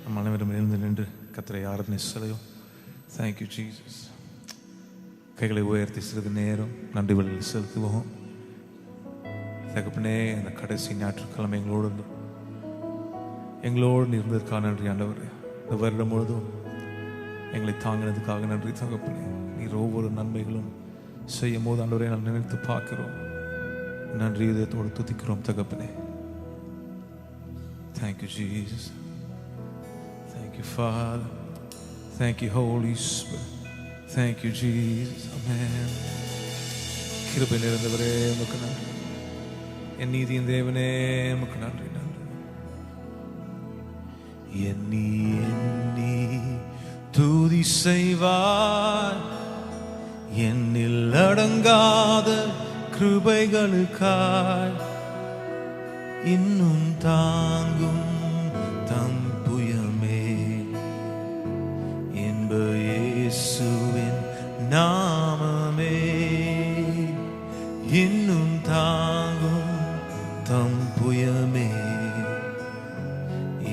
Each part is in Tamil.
நம் அனைவரும் எழுந்து நின்று கர்த்தரை ஆராதனை செய்வோம். Thank you Jesus. கைகளை உயர்த்தி சிறிது நேரம் நன்றி பலிகள் செலுத்துவோம். தகப்பனே, அந்த கடைசி ஞாயிற்றுக்கிழமை எங்களோடு இருந்ததற்காக நன்றி ஆண்டவரே. இந்த வருடம் முழுதும் எங்களை தாங்கினதுக்காக நன்றி தகப்பனே. நீர் ஒவ்வொரு நன்மைகளும் செய்யும் போது ஆண்டவரே நான் நினைத்து பார்க்கிறோம். நன்றி இதயத்தோடு துதிக்கிறோம் தகப்பனே. Thank you Jesus. Thank you Father. Thank you Holy Spirit. Thank you Jesus. Amen. கிருபை நிறைந்தவரே உமக்கு நன்றி. என் நீதியின் தேவனே உமக்கு நன்றி. எண்ணி எண்ணி துதி செய்வார் என்னில் அடங்காத கிருபைகளுக்காய் இன்னும் தாங்கும் தம் புயமே என்ப இயேசுவின் நாமமே. இன்னும் தாங்கும் தம் புயமே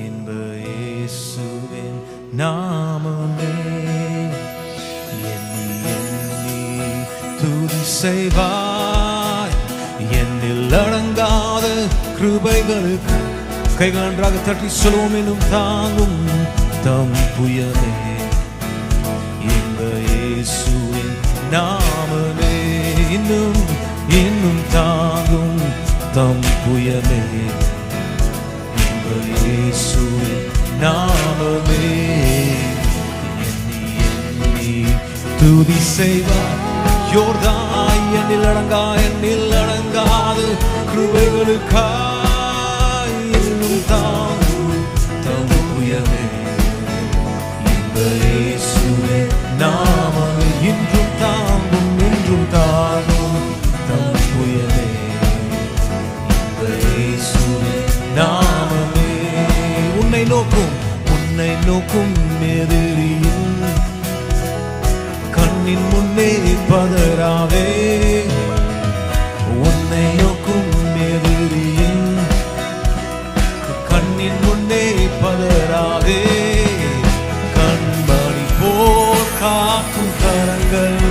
என்ப இயேசுவின் நாமமே. எண்ணி எண்ணி துதி செய்வாய் என்னில் அடங்காத கிருபைகளுக்கு கைகள் நன்றாக தட்டி சொல்வோம். இன்னும் தாங்கும் தம் புயமே என்ப இயேசுவின் நாமமே. இன்னும் இன்னும் தாங்கும் தம் புயமே என்ப இயேசுவின் நாமமே. எண்ணி எண்ணி துதி செய்வார் யோர்தாய் என்னில் அடங்காது கிருபைகளுக்காய் இன்னும் தாங்கும் தம் புயமே என்ப இயேசுவின் நாமமே. இன்றும் தாங்கும் தம் புயமே என்ப இயேசுவின் நாமமே. உன்னை நோக்கும் எதிரியின் கண்ணின் முன்னே பதறாதே. உன்னை நோக்கும் எதிரியின் கண்ணின் முன்னே பதறாதே. கண்மணி போல் காக்கும் கரங்கள்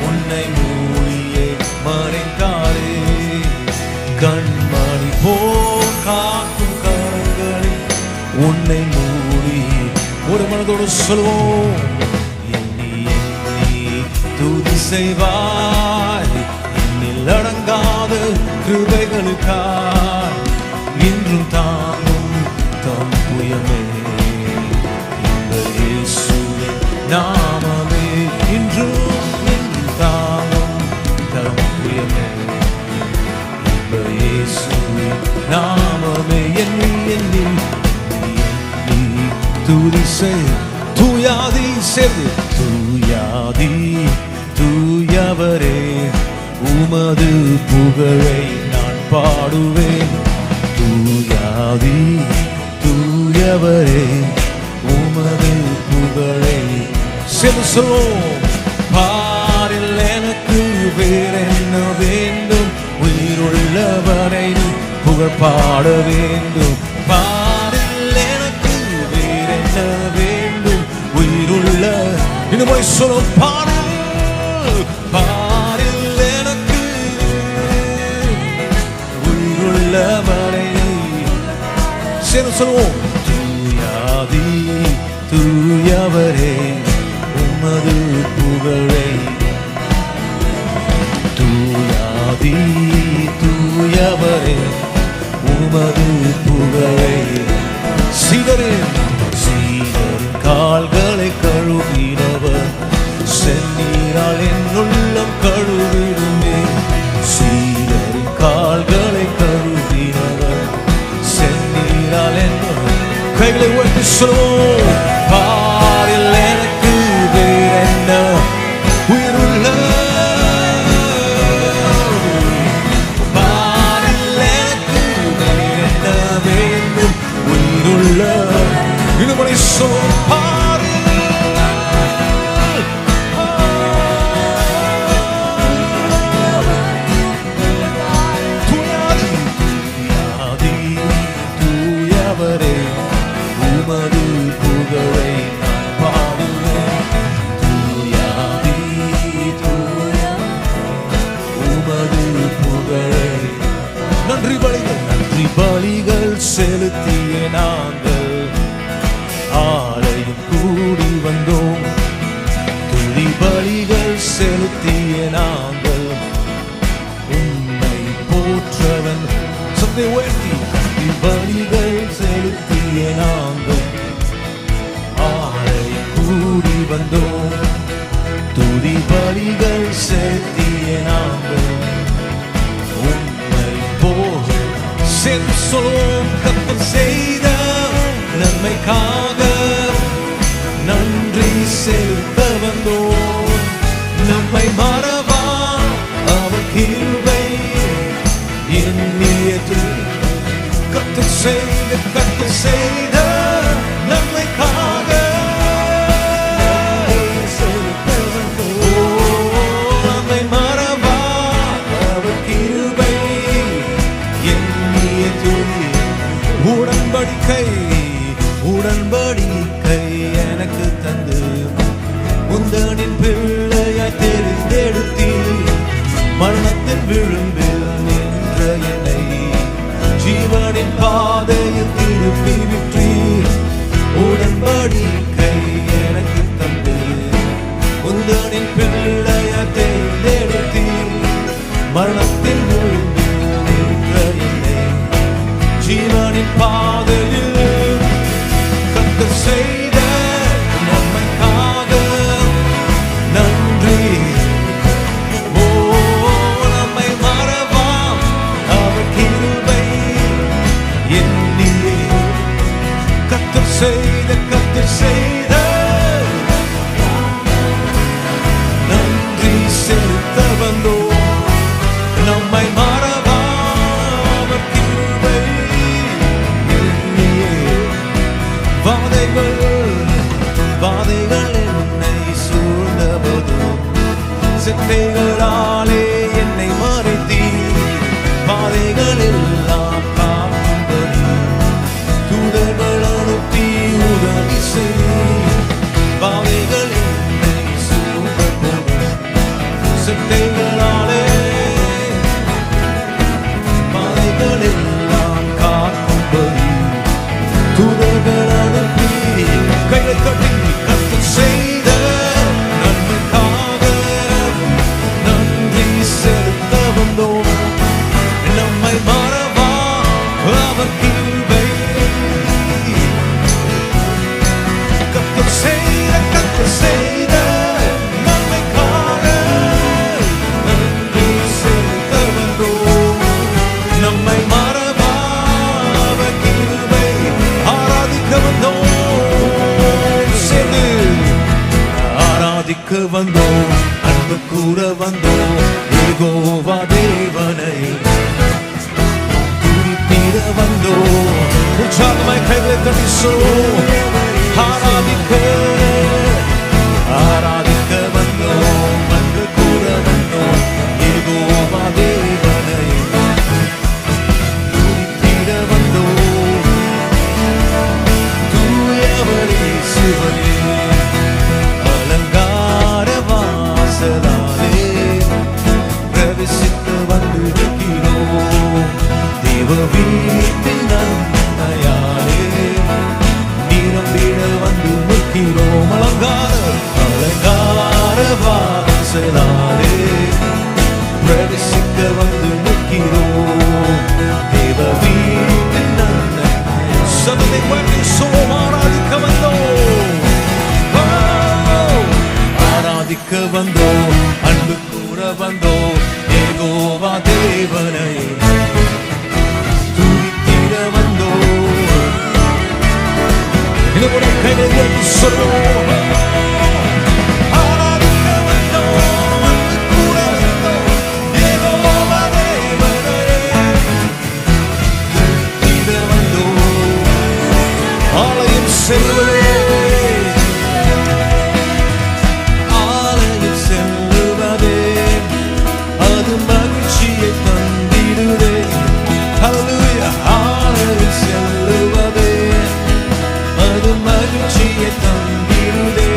உன்னை மூடியே மறைந்தாரே. கண்மணி போல் காக்கும் கரங்களை உன்னை மூடி ஒரு மனதோடு சொல்வோம். எண்ணி எண்ணி துதி செய்வாய் என்னில் அடங்காத கிருபைகளுக்காய் இன்றும் தாங்கும் தம் புயமே என்ப இயேசுவின் நாமமே. இன்றும் தாங்கும் தம் புயமே என்ப இயேசுவின் நாமமே. எண்ணி எண்ணி துதி செய் தூயாதி சேர்ந்து தூயாதி தூயவரே உமது புகழை நான் பாடுவேன். தூயாதி தூயவரே உமது புகழை செலுத்துவோம். பாரில் எனக்கு வேறென்ன வேண்டும், உயிருள்ளவரை புகழ் பாட வேண்டும். பாரில் எனக்கு வேறென்ன வேண்டும், உயிருள்ள இன்னும் சொல்லும். பாரில் எனக்கு உயிருள்ளவரை சொல்லுவோம். தூயாதி தூயவரே உமது புகழை. தூயாதி தூயவரே உமது புகழை. சீடரின் கால்களை கழுவினவர் சென்னீரால் என் உள்ளம் கழுவிடுமே. சீடரின் கால்களை கழுவினவர் சென்னீரால் என் கைகளை உயர்த்தி சொல்லுவோம். பாரில் எனக்கு வேறென்ன உயிருள்ள பாரில் எனக்கு வேறென்ன வேண்டும், உயிருள்ள இருமனை சொல்லும். தூயாதி தூயவரே உமது நாங்கள் ஆலயம் கூடி வந்தோம். துதி பலிகள் செலுத்திய நாங்கள் உம்மை போற்றவன் சத்தை உயர்த்தி துதி பலிகள் செலுத்திய நாங்கள் ஆலயம் கூடி வந்தோம். துதி பலிகள் செலுத்திய நாங்கள் உம்மை சேர்ந்து சொல்வோம். கர்த்தர் செய்த நன்மைக்காக நன்றி செலுத்த வந்தோம். நம்மை மறவா அவர் கிருபை எண்ணியது. கர்த்தர் செய்த நன்மைக்காக செலுத்த வந்தோம். நம்மை மறவா அவர் கிருபை எண்ணியது. உடன்படிக்கை எனக்கு தந்து உந்தனின் பிள்ளையாய் தெரிந்தெடுத்தீர். மரணத்தின் விளிம்பில் நின்ற என்னை ஜீவனின் பாதையில் திருப்பி விட்டீர். உடன்படிக்கை எனக்கு தந்து உந்தனின் பிள்ளையாய் தெரிந்தெடுத்தீர். மரணத்தின் விளிம்பில் நின்ற என்னை ஜீவனின் பாதையில் கர்த்தர் செய்த நன்மைக்காக நன்றி. ஓ நம்மை மறவாம் அவர் கிருபை எண்ணியே. கர்த்தர் செய்த நன்றி செலுத்த வந்தோம். நம்மை வாதைகள் என்னை சூழ்ந்தபோதும் செத்தைகளாலே என்னை மறைத்தீர். பாதைகள் எல்லாம் காக்கும்படி தூதர்கள் அனுப்பி உதவி செய்தீர். பாதைகள் என்னை சூழ்ந்தபோதும் செத்தைகளாலே பாதைகள் எல்லாம் காக்கும்படி தூதர்கள் அனுப்பி கையை தட்டி கர்த்தர் செய்த நன்மைக்காக நன்றி செலுத்த வந்தோம். நம்மை மறவா அவர் கிருபை. கர்த்தர் செய்த நன்மைக்காக நன்றி செலுத்த வந்தோம். நம்மை மறவா அவர் கிருபை. ஆராதிக்க வந்தோம். ஆராதிக்க வந்தோம். அன்பு கூற வந்தோம். யெகோவா தேவனை துதித்திட வந்தோம். உற்சாகமாய் கைகளை தட்டி சொல்வோம். ஆராதிக்க வந்தோம். அன்பு கூற வந்தோம். யெகோவா தேவனை துதித்திட வந்தோம். தூயவரே சிவனே அலங்கார வாசலாலே பிரவேசித்து வந்திருக்கிறோம். தேவ வீட்டின் நன்மையாலே நிரம்பிட வந்து நிற்கிறோம். அலங்கார வாசலாலே பிரவேசிக்க வந்து நிற்கிறோம். தேவ வீட்டின் நன்மை சதனை பண்ணி ஆராதிக்க வந்தோம். ஆராதிக்க வந்தோம். அன்பு கூற வந்தோம். யெகோவா தேவனை துதித்திட வந்தோம். இன்னும் கைகளை சொல்லுவோம். ஆராதிக்க வந்தோம். அன்பு கூற வந்தோம். யெகோவா தேவனை துதித்திட வந்தோம். ஆலயம் செல்வதே அது மகிழ்ச்சியை தந்திடுதே. ஹல்லேலூயா. ஆலயம் செல்லுவதே அது மகிழ்ச்சியை தந்திடுதே.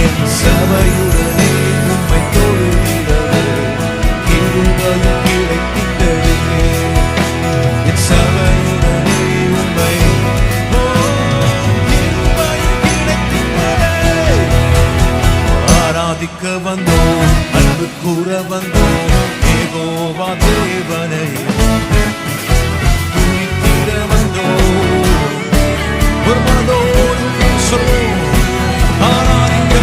என் சபையுடனே உம்மை தொழுகிறதே கிருபையும் கிடைக்கின்றதே. என் சபையுடனே உம்மை கூற வந்தோம் யெகோவா தேவனை துதித்திட வந்தோம். ஒரு மனதோடு சொல்வோம் ஆராதிக்க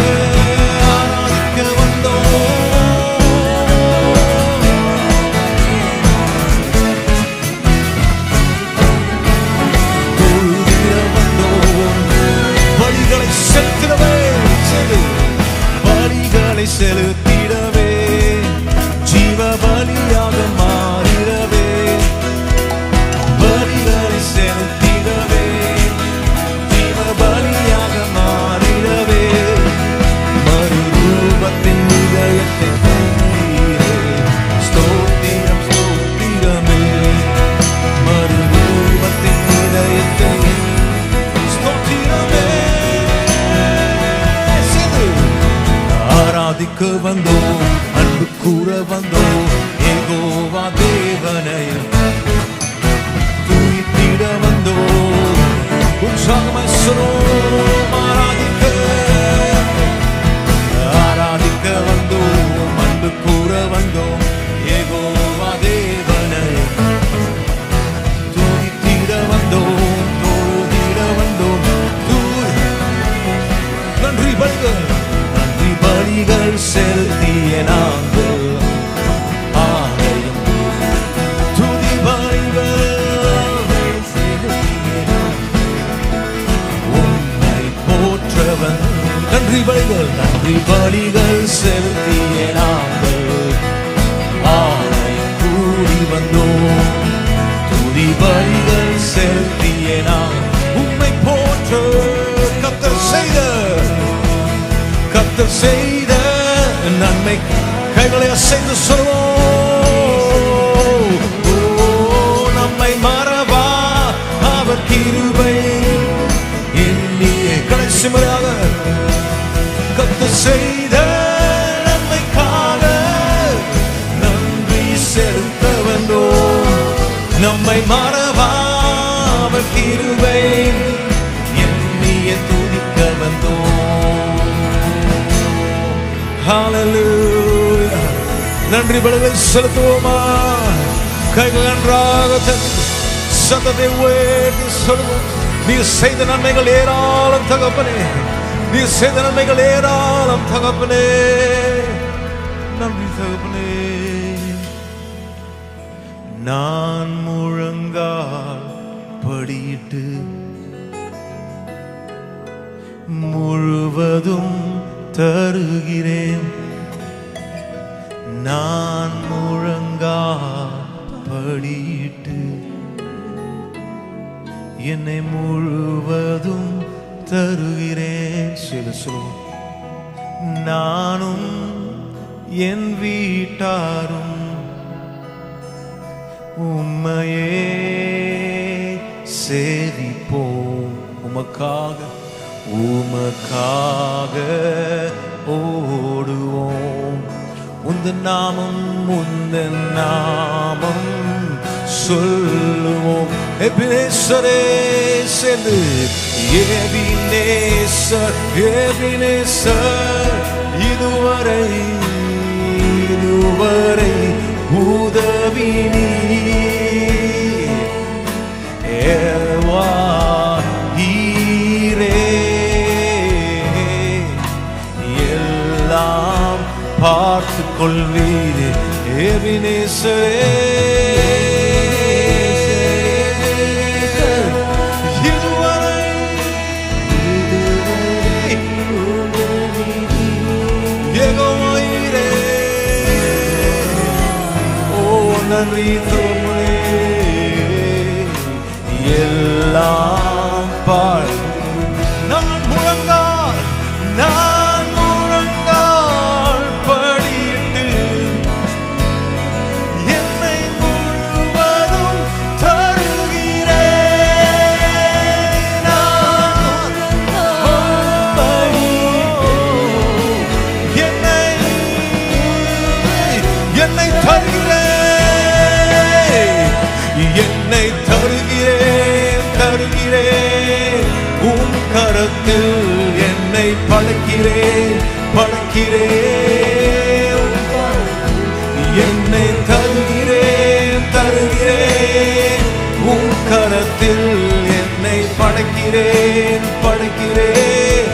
வந்தோம். தொழுதிட வந்தோம். பலிகளை செலுத்திடவே பலிகளை செலுத்திடவே ஜீவ பலியாக மாறிடவே பலிகளை செலுத்திடவே ஜீவ பலியாக மாறிடவே மறுரூபத்தின் இதயத்தை தந்தீரே ஸ்தோத்திரம் ஸ்தோத்திரமே மறுரூபத்தின் இதயத்தை ஸ்தோத்திரமே ஆராதிக்க வந்தோம் அன்பு கூற வந்தோம் யெகோவா தேவனை துதித்திட வந்தோம். உற்சாகமாய் சொல்வோம் ஆராதிக்க வந்தோம் அன்பு கூற வந்தோம் யெகோவா தேவனை துதித்திட வந்தோம் தொழுதிட வந்தோம். நன்றி பலிகள் நன்றி பலிகள் செலுத்திய நாங்கள் ஆலயம் துதி பலிகள் செலுத்திய உம்மை போற்றவன். நன்றி பலிகள் செலுத்திய நாங்கள் ஆலயம் கூடி வந்தோம். துதி பலிகள் செலுத்திய நாங்கள் உம்மை போற்ற கர்த்தர் செய்த நன்மை கைகளை அசைந்து சொல்வோம். நம்மை மறவா அவர் கிருபை எண்ணியே கடைசி முறையாக கர்த்தர் செய்த நன்மைக்காக நன்றி செலுத்த வந்தோம். நம்மை மறவா அவர் கிருபை எண்ணியே துதிக்க வந்தோம். ஹல்லேலூயா. நன்றி பலிகளை செலுத்துவோமா? கைகள் நன்றாக சத்தத்தை உயர்த்தி சொல்வோம். நீ செய்த நன்மைகள் ஏராளம் தகப்பனே, நீ செய்த நன்மைகள் ஏராளம் தகப்பனே. நன்றி தகப்பனே. நான் முழங்கால் படியிட்டு முழுவதும் தருகிறேன். நான் முழங்கால் படியிட்டு என்னை முழுவதும் தருகிறேன். சொல்லுவோம். நானும் என் வீட்டாரும் உம்மையே சேவிப்போம். உமக்காக ஓடுவோம். உந்தன் நாமம் சொல்லுவோம். எபினேசரே சென்று எபினேசர் இதுவரை உதவி நீரே எல்லாம் பார்த்து கொள்வீரே. எபினேசரே நன்றி தோழே. எல்லாம் பாடு. நான் முழங்கால் படியிட்டு என்னை முழுவதும் தருகிறேன். நான் என்னை தருகிறேன் உன் கரத்தில் என்னை படைக்கிறேன் என்னை தருகிறேன் தருகிறேன் உம் கரத்தில் என்னை படைக்கிறேன் படைக்கிறேன்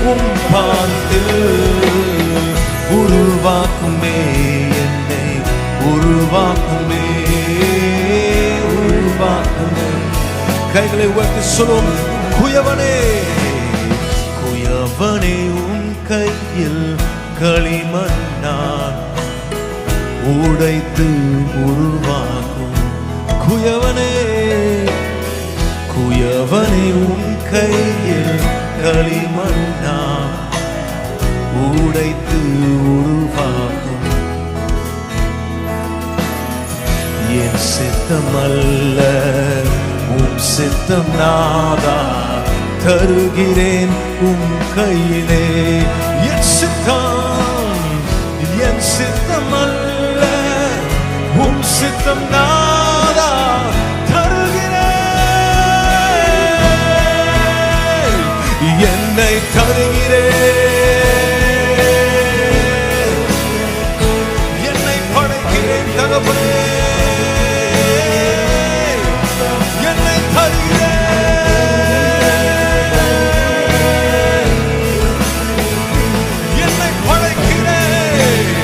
உம் பாதத்தில் உருவாக்குமே என்னை உருவாக்குமே உருவாக்குமே. கைகளை உயர்த்தி சொல்லும் குயவனே குயவனே உன் கையில் களிமண்ணான் உடைத்து உருவாக்கும் குயவனே குயவனே உன் கையில் களிமண்ணான் உடைத்து உருவாக்கும். என் சித்தமல்ல உம் சித்தம் நாதா தருகிறேன் உம் கையிலே. என் சித்தமல்ல உம் சித்தம் நாதா தருகிறேன் என்னை தருகிறேன் என்னை படைக்கிறேன் தகப்பனே என்னை தருகிறேன் என்னை படைக்கிறேன்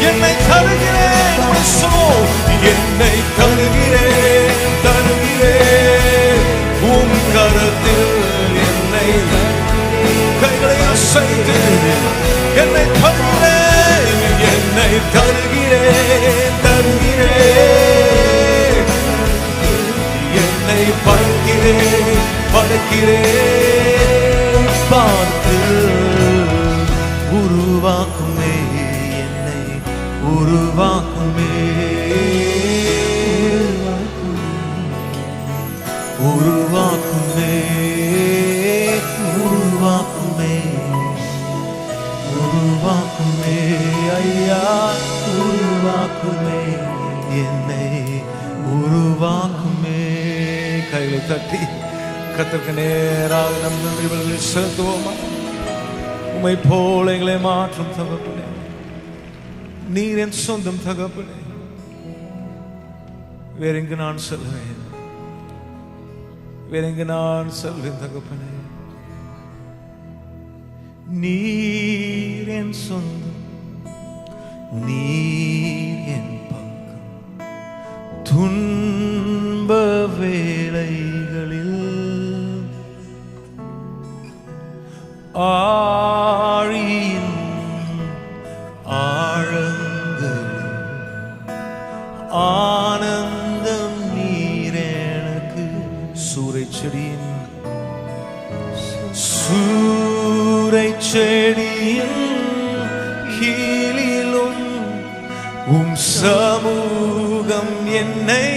என்னை தருகிறேன் என்னை தருகிறேன் தருகிறேன் உம் கரத்தில் என்னை கைகளை அசைத்து என்னை தருகிறேன் என்னை தருகிறேன் தருகிறேன் என்னை படைக்கிறேன் படைக்கிறேன் பார்த்து உருவாக்குமே என்னை உருவாக்குமே உருவாக்குமே உருவாக்குமே உருவாக்குமே ஐயா உருவாக்குமே என்னை உருவாக்குமே. கைகளை தட்டி கர்த்தருக்கு நேராக நம் நன்றிகளை செலுத்துவோமா? உம்மை போல எங்களை மாற்றும் தகப்பனே, நீர் என் சொந்தம் தகப்பனே. வேறெங்கு நான் செல்வேன், வேறெங்கு நான் செல்வேன் தகப்பனே. நீர் என் சொந்தம், நீர் என் பக்கம். துன்ப வேளைகளில் ஆழியின் ஆழங்களில் ஆனந்தம் நீர் எனக்கு. சூறைச்செடியின் சூறைச்செடியின் கீழிலும் உம் சமூகம் என்னை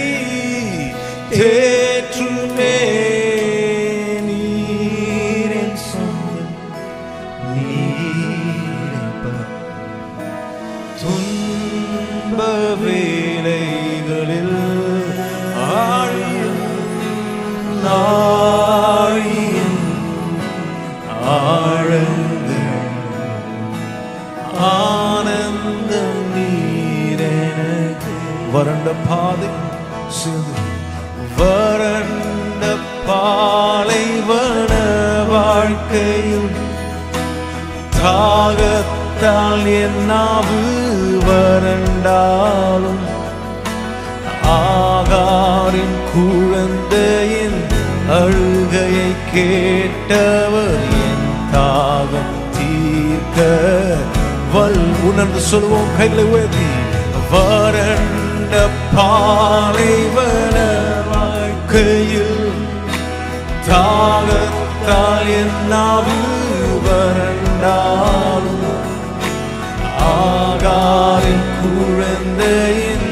தேற்றுமே. நீர் என் சொந்தம், நீர் என் பக்கம். துன்ப வேளைகளில் ஆழியின் ஆழங்கள் ஆனந்தம் நீர் எனக்கு. வறண்ட பாதை வறண்ட பாலைவன வாழ்க்கையில் தாகத்தால் என் நாவு வறண்டாலும் ஆகாரின் குழந்தையின் அழுகையை கேட்டவர் என் தாகம் தீர்க்க உணர்ந்து சொல்லுவோம். கைகளை உயர்த்தி வறண்ட பாலைவன வாழ்க்கையில் தாகத்தால் என் நாவு வறண்டாலும் ஆகாரின் குழந்தையின்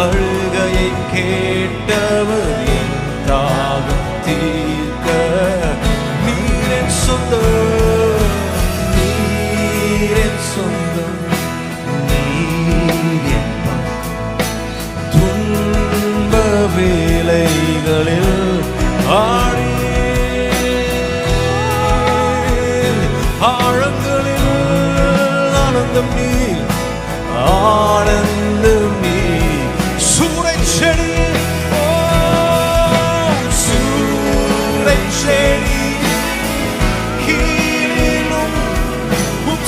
அழுகையை கேட்டவர் என் தாகம் தீர்க்க. நீர் என் சொந்தம், நீர் என் சொந்தம், நீர் என் பக்கம். துன்ப வேளைகளில் ஆழங்களில் ஆனந்தம் நீர் ஆனந்த என்னை செடி கீழிலும்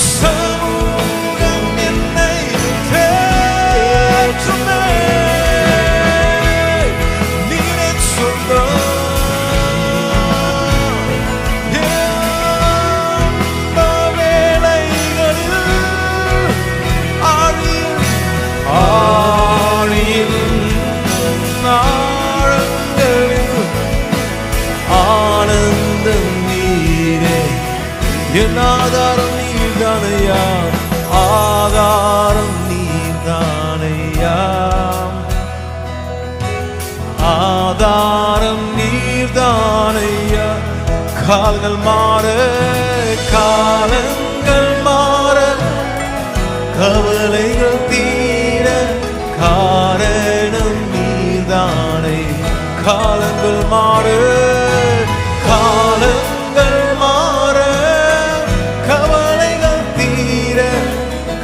சமூகம் என்னை தேற்றுமே. நீரே சொந்தம் என் ஆதாரம் நீர்தானையா, ஆதாரம் நீர்தானையா, ஆதாரம் நீர்தானையா. காலங்கள் மாற காலங்கள் மாற கவலைகள் தீர காரணம் நீர்தானே. காலங்கள் மாற காலங்கள் மாற கவலைகள் தீர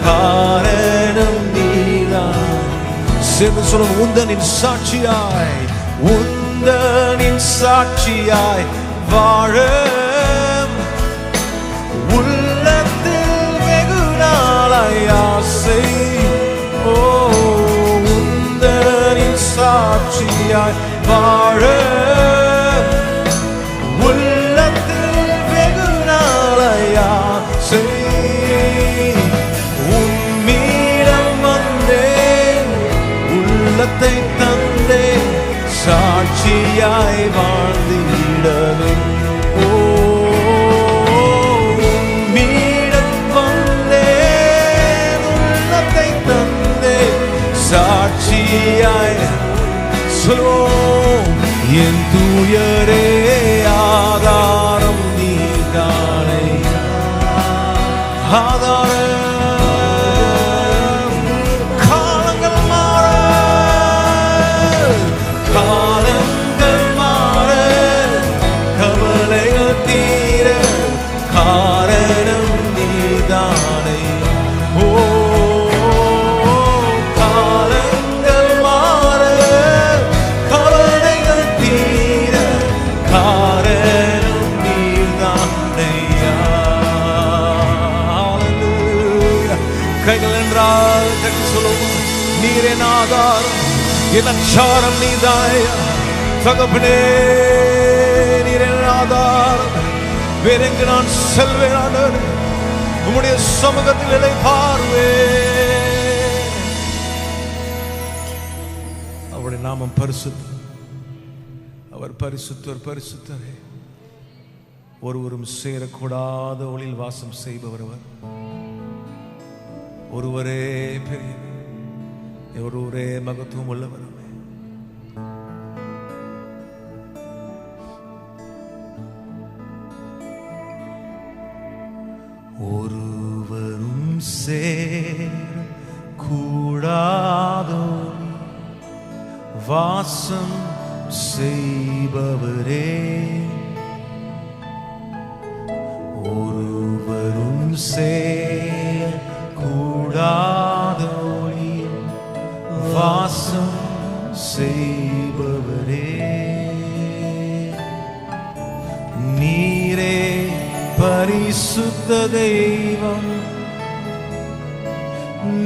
காரணம் நீர்தான். சேர்ந்து சொல்லும் உந்தனின் சாட்சியாய், உந்தனின் சாட்சியாய் வாழ உள்ளத்தில் வெகு நாளாய் ஆசை. ஓ உந்தனின் சாட்சியாய் வாழ உள்ளத்தில் வெகு நாளாய் ஆசை. உம்மிடம் வந்தேன், உள்ளத்தை தந்தேன், சாட்சியாய் வாழ்ந்திடவே. உம்மிடம் வந்தேன், உள்ளத்தை தந்தேன், சாட்சியாய் சொல்வோம். என் தூயரே ஆதாரம் நீர்தானே, ஆதாரம். காலங்கள் மாற காலங்கள் மாற கவலைகள் தீர காரணம் நீர்தானே. ஓ காலங்கள் மாற கவலைகள் தீர காரணம் நீர்தானையா. கைகள் என்றால் கட்டி சொல்லுவோம். நீர் என் ஆதாரம், என் அச்சாரம் நீதாயா. தகப்பனே நீர் என் ஆதாரம், வேறெங்கு நான் செல்வேன், உம்முடைய சமூகத்தில் இலை பார்வேன். அவருடைய நாமம் பரிசுத்தம். அவர் பரிசுத்தர், பரிசுத்தரே. ஒருவரும் சேரக்கூடாத ஒளியில் வாசம் செய்பவர் அவர். ஒருவரே பெரிய, ஒருவரே மகத்துவம் உள்ளவர். ஒருவரும் சேரக்கூடாதோ வாசம் செய்பவரே, ஒருவரும் சேரக்கூடாதோ வாசம் செய்பவரே. நீரே பரிசுத்த தெய்வம்,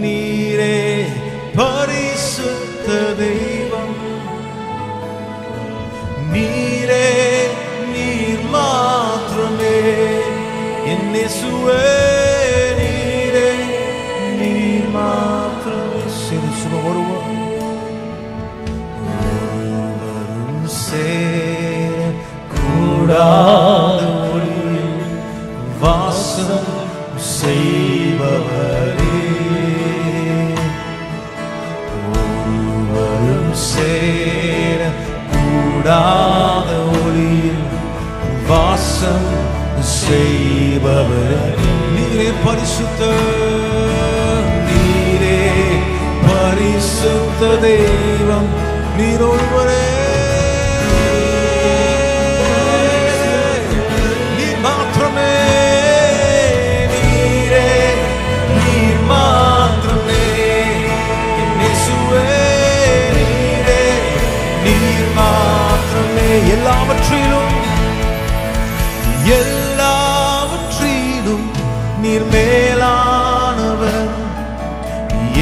நீரே பரிசுத்த தெய்வம், நீரே நீர் மாத்திரமே என் இயேசுவே. நீரே நீர் மாத்திரமே. ஒருவரும் சேரக்கூடாத வாசம் செய்பவரே, ஒருவரும் சேரக்கூடாத ஒளியில் வாசம் செய்பவரே. நீரே பரிசுத்த, நீரே பரிசுத்த தெய்வம், நீர் ஒருவரே. எல்லாவற்றிலும் எல்லாவற்றிலும் நீர் மேலானவர்,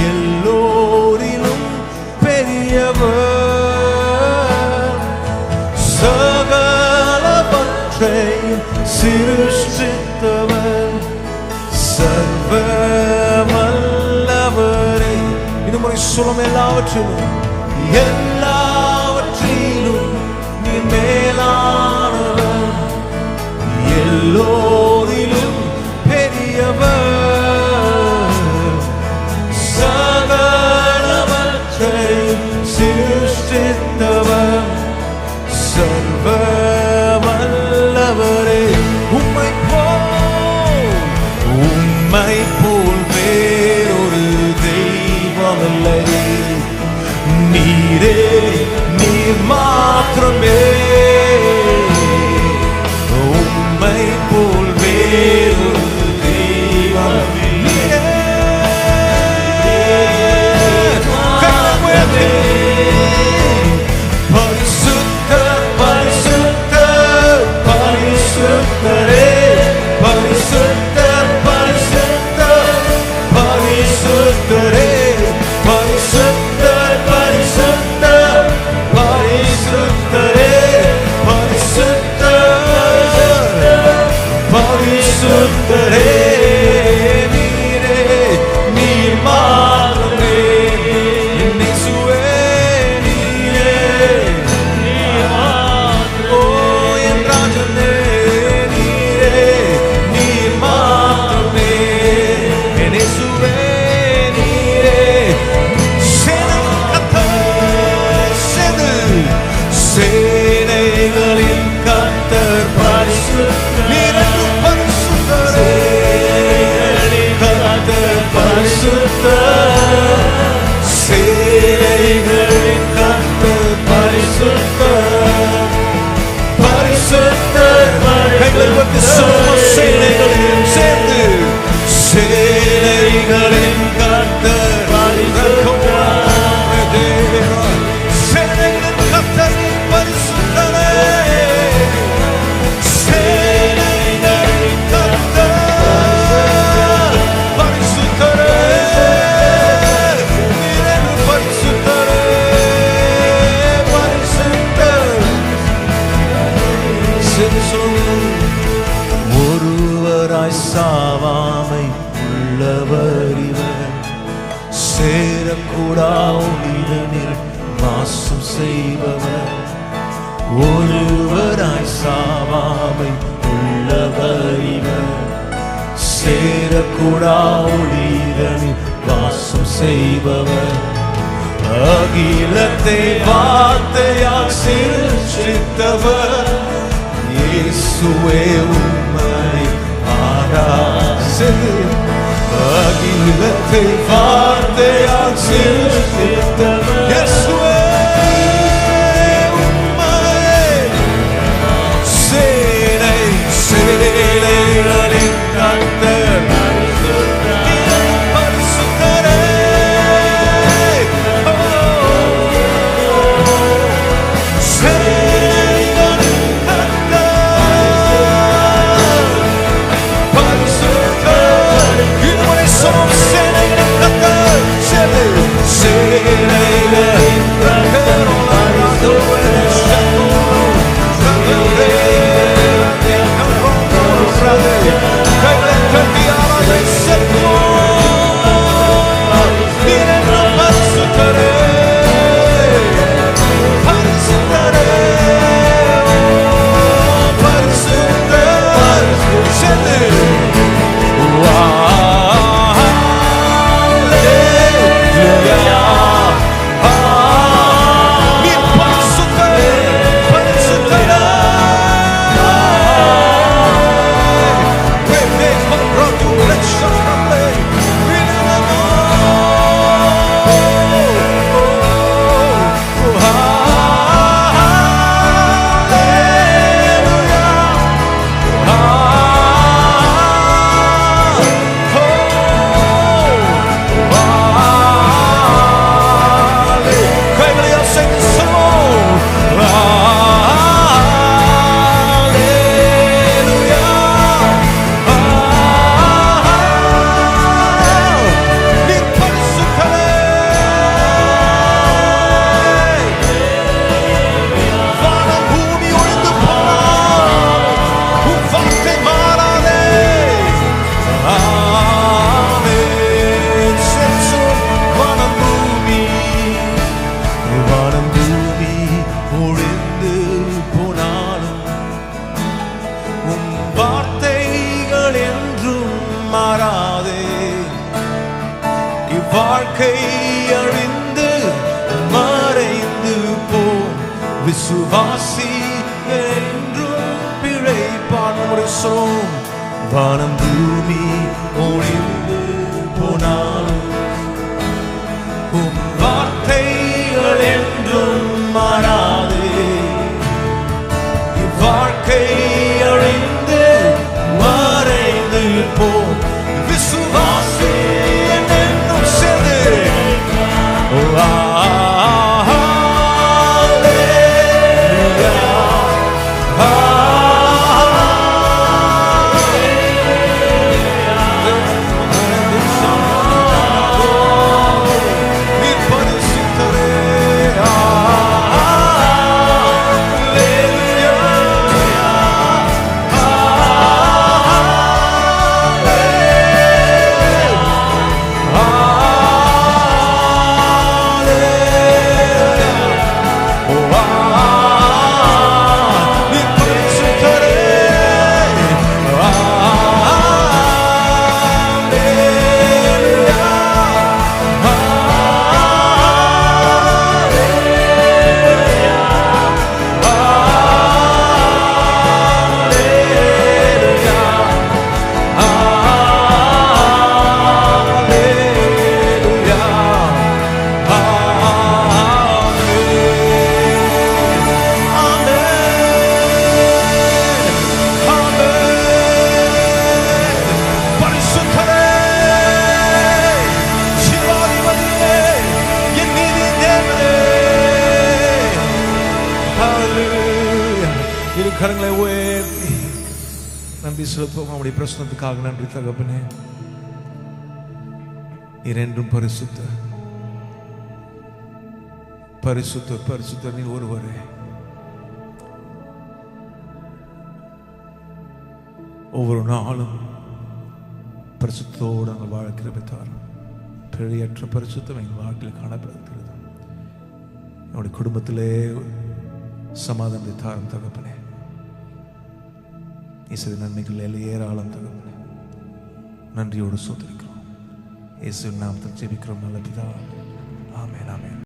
எல்லோரிலும் பெரியவர், சகலவற்றையும் சிருஷ்டித்தவர், சர்வ வல்லவரே. இன்னும் முறை சொல்லும், எல்லாவற்றிலும் எல்லாவற்றிலும் நீர் மேலானவர், எல்லோரிலும் பெரியவர், சகலவற்றையும் சிருஷ்டித்தவர், சர்வ வல்லவரே. உம்மை போல் வேறொரு தெய்வமில்லை, நீரே நீர் மாத்திரமே. உம்மை போல் வேறொரு தெய்வமில்லை. பரிசுத்தர் பரிசுத்தர் பரிசுத்தரே, பரிசுத்தர் பரிசுத்தர் பரிசுத்தரே, பரிசுத்தர் பரிசுத்தர் பரிசுத்தரே, பரிசுத்தர் பரிசுத்தரே. நீரே நீர் மாத்திரமே, இயேசுவே நீரே நீர் மாத்திரமே. ஓ என் ராஜனே, நீரே நீர் மாத்திரமே, இயேசுவே நீரே. சேனைகளின் கர்த்தர் பரிசுத்தர், பரிசுத்தரே, கர்த்தர் பரிசுத்தர், சேனைகளின் கர்த்தர் பரிசுத்தர், பரிசுத்தர். எங்களை பற்றி சொல்லும், சேனைகளின் சேர்ந்து சேனைகளின் கர்த்தர் பரிசுத்தர், சேனைகளின் கர்த்தர் பரிசுத்தரே, சேனைகளின் கர்த்தர் பரிசுத்தரே, நீரே பரிசுத்தரே, பரிசுத்தர். ஒருவராய் சாவாமை உள்ளவர் இவர், சேரக்கூடா ஒளிதனில் வாசம் செய்பவர், ஒருவராய் சாவாமை உள்ளவர் இவர், சேரக்கூடா ஒளிதனில் வாசம் செய்பவர், அகிலத்தை வார்த்தையால் சிருஷ்டித்தவர், இயேசுவே உம்மை ஆராதித்து, அகிலத்தை வார்த்தையால் சிருஷ்டித்தவர், இயேசுவே உம்மை. சேனைகளின் கர்த்தர் பரிசுத்தரே, சேனைகளின் மாறாதே. இவ்வாழ்க்கை அழிந்து மறைந்து போ, விசுவாசி என்றும் பிழைப்பான். சோம் வானம் பூமி ஒளிந்து போனாலும் உம் வார்த்தைகள் என்றும் மாறாதே. இவ்வாழ்க்கை அழிந்து மறைந்து போ, விசுவாசி என்றும் சென்று கரங்களை உயர்த்தி நன்றி செலுத்துவோம். அவருடைய பிரசனத்துக்காக நன்றி தகப்பனே. இரண்டும் பரிசுத்த பரிசுத்த பரிசுத்த நீ ஒருவரே. ஒவ்வொரு நாளும் பரிசுத்தோடு நாங்கள் வாழ்க்கிற பெற்றாலும் பிழையற்ற பரிசுத்தம் எங்கள் வாழ்க்கையில் காணப்படுகிறது. என்னுடைய குடும்பத்திலே சமாதானத்தை தாரும் தகப்பனே. இயேசு நன்மைகள் ஏராளம் தகப்பனே. நன்றியோடு சோதரிக்கிறோம். இயேசு நாமத்தில் ஜெபிக்கிறோம் நல்ல பிதாவே. ஆமென் ஆமென்.